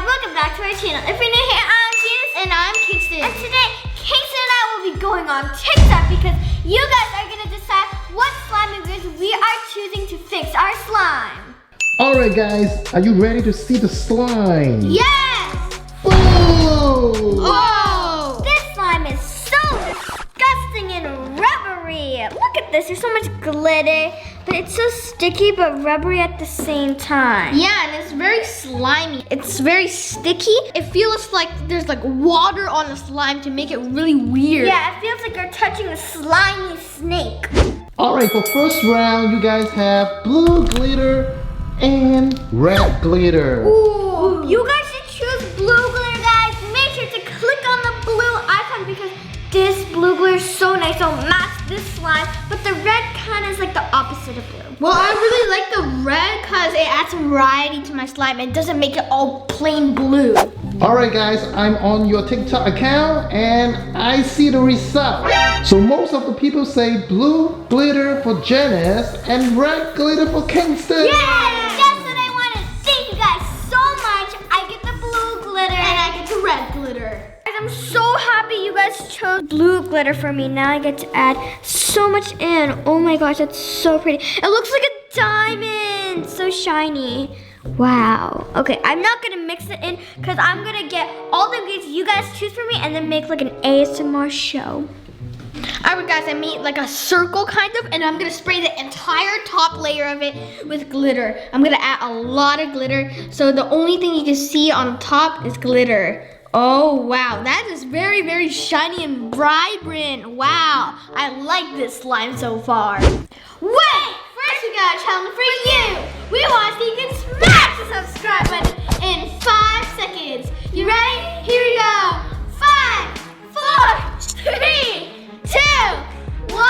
welcome back to our channel. If you're new here, I'm Janice. And I'm Kingston. And today, Kingston and I will be going on TikTok because you guys are going to decide what slime ingredients we are choosing to fix our slime. Alright guys, are you ready to see the slime? Yes! Whoa! Whoa! This slime is so disgusting and rubbery. Look at this, there's so much glitter, but it's so sticky but rubbery at the same time. Yeah, and it's very slimy. It's very sticky. It feels like there's like water on the slime to make it really weird. Yeah, it feels like you're touching a slimy snake. Alright, for first round, you guys have blue glitter and red glitter. Ooh, you guys should choose blue glitter, guys. Make sure to click on the blue icon because this blue glitter is so nice. It'll match this slime, but the red kind of is like the opposite of blue. Well, I really like the red because it adds some variety to my slime. It doesn't make it all plain blue. Alright guys, I'm on your TikTok account and I see the result. So most of the people say blue glitter for Janice and red glitter for Kingston. Yeah, that's what I wanted. Thank you guys so much. I get the blue glitter And I get the red glitter. I'm so happy you guys chose blue glitter for me. Now I get to add so much in. Oh my gosh, that's so pretty. It looks like a diamond. So shiny. Wow. Okay, I'm not gonna mix it in because I'm gonna get all the ingredients you guys choose for me and then make like an ASMR show. Alright guys, I made like a circle kind of, and I'm gonna spray the entire top layer of it with glitter. I'm gonna add a lot of glitter, so the only thing you can see on top is glitter. Oh wow, that is very, very shiny and vibrant. Wow, I like this slime so far. Wait, first we got a challenge for you. We want to see you can smash the subscribe button in 5 seconds. You ready? Here we go. 5, 4, 3, 2, 1,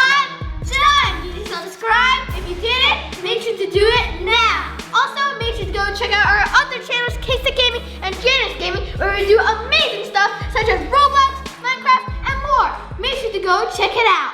done. You just subscribe. If you didn't, make sure to do it now. Also, make sure to go check out our other channels, Kingston Gaming and Janice Gaming, where we do amazing stuff such as Roblox, Minecraft, and more. Make sure to go check it out.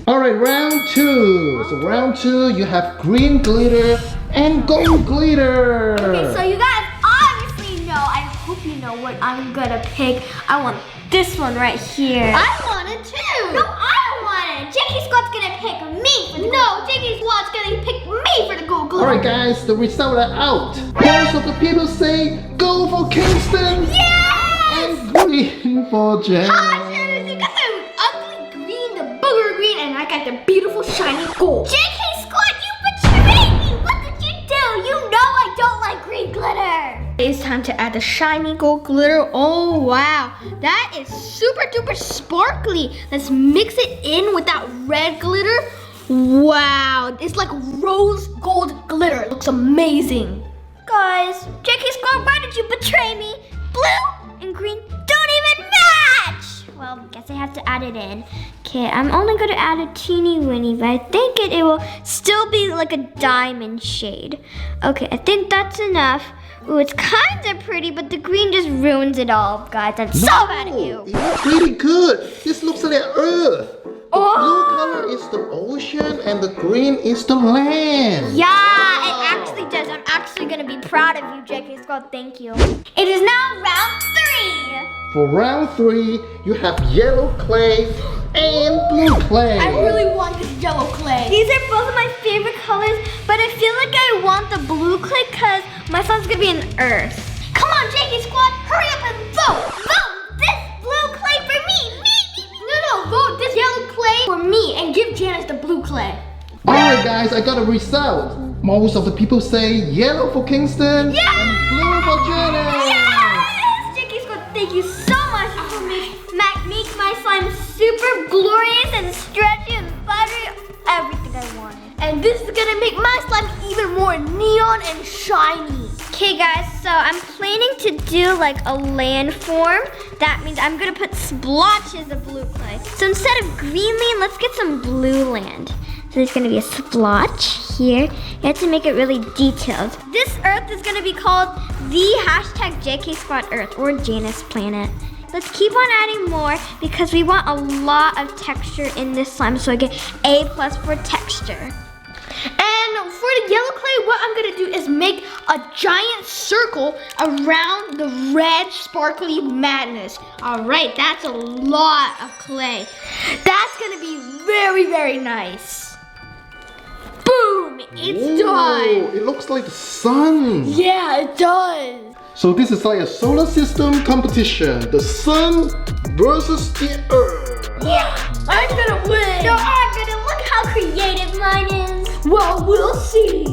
Alright, round 2. So round 2, you have green glitter and gold glitter. Okay, so you guys obviously know, I hope you know what I'm gonna pick. I want this one right here. I want it too. No, I don't want it. Jakey Squad's gonna pick me for the No, Jakey Squad's gonna pick me for the gold glitter. Alright guys, the results are out. Most of the people say go for Kingston and green for Janice. Janice, you got the ugly green, the booger green, and I got the beautiful shiny gold. JK Squad, you betrayed me! What did you do? You know I don't like green glitter. It's time to add the shiny gold glitter. Oh wow, that is super duper sparkly. Let's mix it in with that red glitter. Wow, it's like rose gold glitter. It looks amazing. Guys, JK Squad, why did you betray me? Blue and green don't even match! Well, guess I have to add it in. Okay, I'm only gonna add a teeny weeny, but I think it will still be like a diamond shade. Okay, I think that's enough. Ooh, it's kind of pretty, but the green just ruins it all, guys. I'm so mad at you. It looks really good. This looks like Earth. The blue color is the ocean and the green is the land. Yeah, it actually does. I'm actually gonna be proud of you, JK Squad. Thank you. It is now round 3. For round 3, you have yellow clay and blue clay. I really want this yellow clay. These are both of my favorite colors, but I feel like I want the blue clay because my slime's gonna be an earth. Come on, JK Squad, hurry up and vote! Vote this blue clay for me! No, vote this yellow clay for me and give Janice the blue clay. Alright guys, I got a result. Most of the people say yellow for Kingston and blue for Janice. Yes! JK Squad, thank you so much for make my slime super glorious and stretchy and buttery. Everything I wanted. And this is gonna make my slime even more neon and shiny. Okay guys, so I'm planning to do like a landform. That means I'm gonna put splotches of blue clay. So instead of green land, let's get some blue land. So there's gonna be a splotch here. You have to make it really detailed. This earth is gonna be called the #JK Squad Earth or Janice Planet. Let's keep on adding more because we want a lot of texture in this slime, so I get A+ for texture. And for the yellow clay, what I'm gonna do is make a giant circle around the red sparkly madness. All right, that's a lot of clay. That's gonna be very, very nice. Boom, it's done. It looks like the sun. Yeah, it does. So this is like a solar system competition. The sun versus the earth. Yeah, I'm gonna win. No, I'm gonna look how creative mine is. Well, we'll see.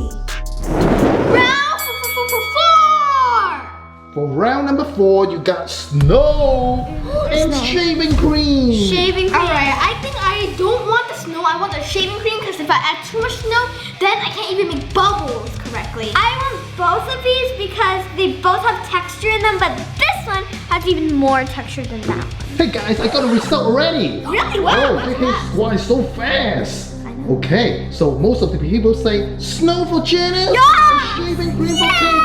Round 4. For round number 4, you got snow and shaving cream. Shaving cream. All right, I think I don't want the snow. I want the shaving cream because if I add too much snow, then I can't even make bubbles correctly. I want both of these because they both have texture in them, but this one has even more texture than that one. Hey guys, I got a result already. Really? Wow. Why so fast? Okay, so most of the people say snow for Janice and shaving cream for Kingston.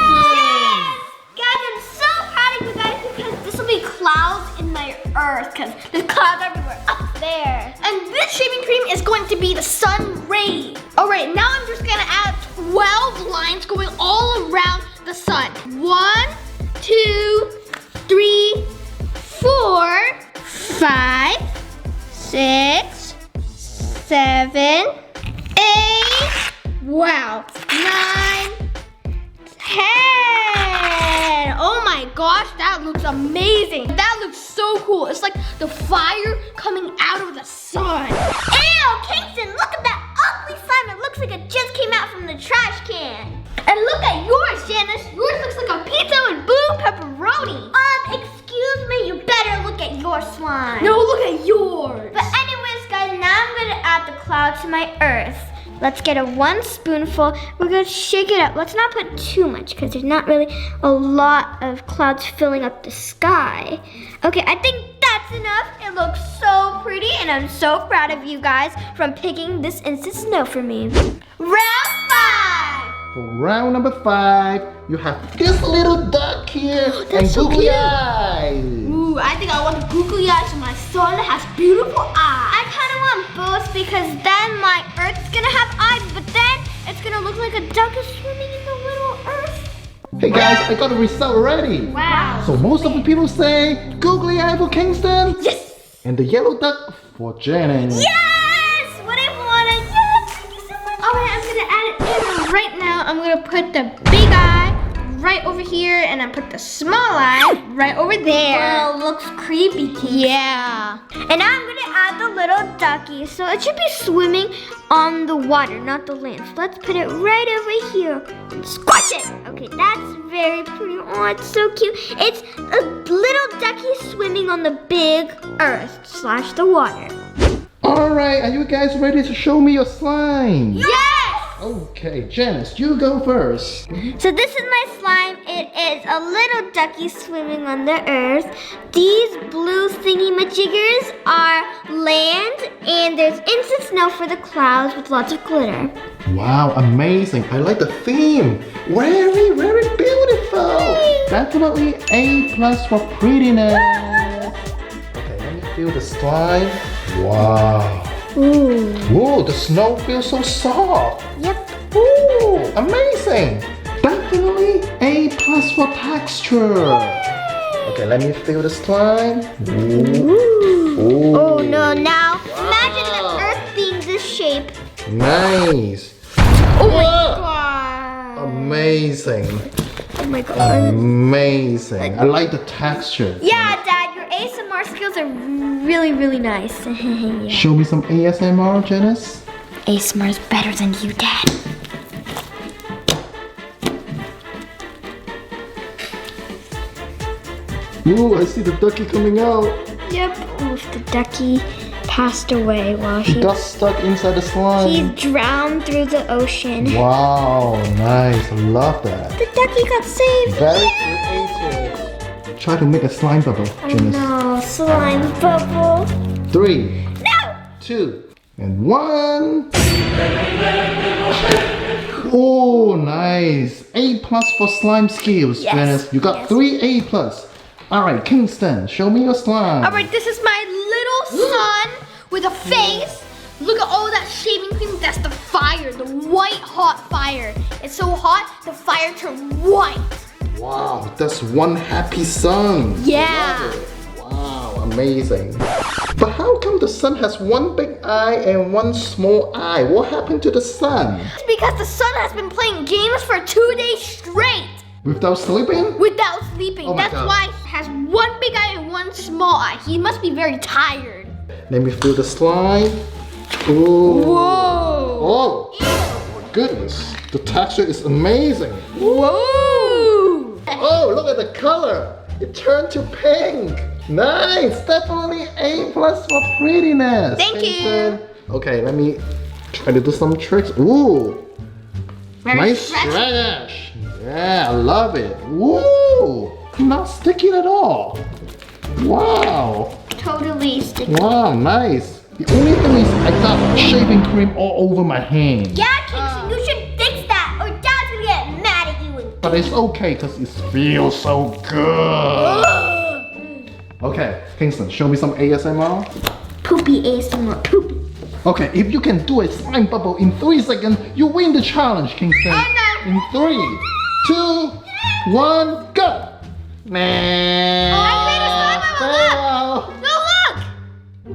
Guys, I'm so proud of you guys because this will be clouds in my earth because there's clouds everywhere up there. And this shaving cream is going to be the sun rays. All right, now I'm just gonna add 12 lines going all around the sun. 1, 2, 3, 4, 5, 6, 7, 8, wow, 9, 10. Oh my gosh, that looks amazing. That looks so cool. It's like the fire coming out of the sun. Ew, Kingston, look at that ugly slime. It looks like it just came out from the trash can. And look at yours, Janice. Yours looks like a pizza with blue pepperoni. Excuse me, you better look at your slime. No, look at yours. But anyways, guys, now I'm gonna add the cloud to my earth. Let's get 1 spoonful. We're gonna shake it up. Let's not put too much because there's not really a lot of clouds filling up the sky. Okay, I think that's enough. It looks so pretty and I'm so proud of you guys from picking this instant snow for me. Round 5. For round number 5, you have this little duck here and so googly cute. eyes. Ooh, I think I want the googly eyes so my son has beautiful eyes. I kind of want both because then my earth's gonna have eyes, but then it's gonna look like a duck is swimming in the little earth. Hey guys, I got a result already. Wow. So most of the people say googly eye for Kingston. Yes. And the yellow duck for Janice. Yes! What I wanted. Yes! Thank you so much. All right, I'm gonna add it in right now. I'm gonna put the big eye right over here and I put the small eye right over there. Well, looks creepy, Yeah. And now I'm gonna add the little ducky. So it should be swimming on the water, not the land. So let's put it right over here and squash it. Okay, that's very pretty. Oh, it's so cute. It's a little ducky swimming on the big earth / the water. Alright, are you guys ready to show me your slime? Yes! Okay, Janice, you go first. So this is my slime. It is a little ducky swimming on the earth. These blue thingy-majiggers are land, and there's instant snow for the clouds with lots of glitter. Wow, amazing. I like the theme. Very, very beautiful. Definitely A+ for prettiness. Okay, let me feel the slime. Wow. Ooh. Whoa, the snow feels so soft. Yep. Ooh, amazing. Definitely A+ for texture. Okay, let me feel the slime. Ooh. Ooh. Oh no, now imagine the earth being this shape. Nice. Oh my Whoa. god. Amazing. Oh my god. Amazing. I like the texture. Yeah, Dad, your ASMR skills are really, really nice. Yeah. Show me some ASMR, Janice. ASMR is better than you, Dad. Ooh, I see the ducky coming out. Yep. Oof, the ducky passed away while He got stuck inside the slime. he's drowned through the ocean. Wow, nice. I love that. The ducky got saved. Very Yay! creative. Try to make a slime bubble, Oh Janice. no, slime bubble. 3, No! 2, and 1. Oh, nice. A+ for slime skills, Yes, Janice. You got yes. 3 A+. All right, Kingston, show me your slime. All right, this is my little sun with a face. Look at all that shaving cream. That's the fire, the white hot fire. It's so hot, the fire turned white. Wow, that's one happy sun. Yeah. Love it. Wow, amazing. But how come the sun has one big eye and one small eye? What happened to the sun? It's because the sun has been playing games for 2 days straight Without sleeping? without sleeping. Oh my That's God. why he has one big eye and one small eye. He must be very tired. Let me feel the slime. Ooh. Whoa. Oh, my goodness. The texture is amazing. Whoa. Oh, look at the color. It turned to pink. Nice. Definitely A+ for prettiness. Thank you. Kingston. Okay, let me try to do some tricks. Ooh. Very Nice stretchy. stretch. Yeah, I love it. Woo. Not sticky at all. Wow. Totally sticky. Wow, nice. The only thing is I got shaving cream all over my hand. Yeah, Kingston, you should fix that or Dad's gonna get mad at you. But it's okay because it feels so good. Okay, Kingston, show me some ASMR. Poopy ASMR, poopy. Okay, if you can do a slime bubble in 3 seconds, you win the challenge, Kingston. Oh, no. In 3, 2, 1, go. Nah. I made a slime bubble, Fail. No,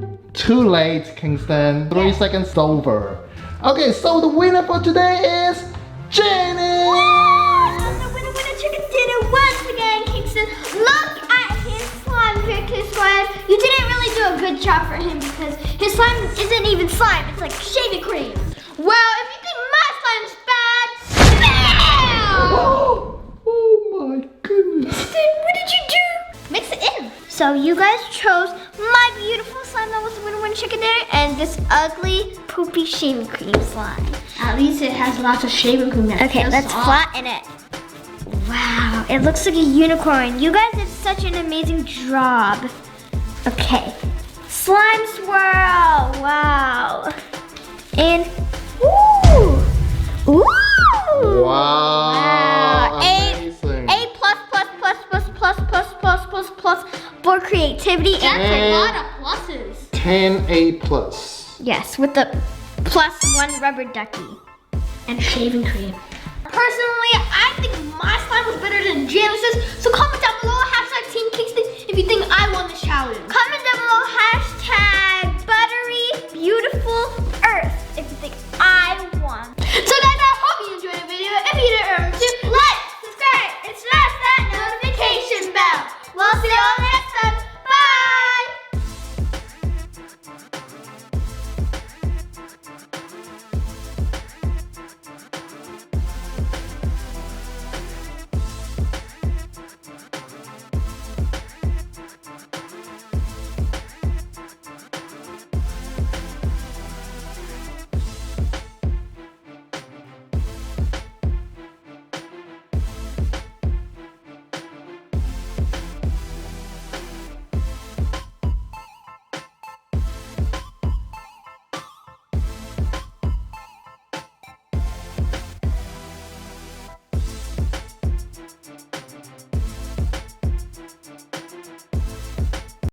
look. Too late, Kingston. 3 seconds over. Okay, so the winner for today is Janice. I'm the winner chicken dinner once again, Kingston. Look at his slime, his slime. You didn't really do a good job for him because his slime isn't even slime. It's like shaving cream. Well, if you think my slime's bad, fail. Oh my goodness. What did you do? Mix it in. So you guys chose my beautiful slime that was the winner chicken dinner and this ugly poopy shaving cream slime. At least it has lots of shaving cream. That Okay, feels let's soft. flatten it. Wow, it looks like a unicorn. You guys did such an amazing job. Okay, slime swirl. Wow. And ooh, ooh. Wow. Amazing. A plus for creativity That's and a lot of pluses. 10 A+. yes, with the +1 rubber ducky. And shaving cream. Personally, I think my slime was better than Janice's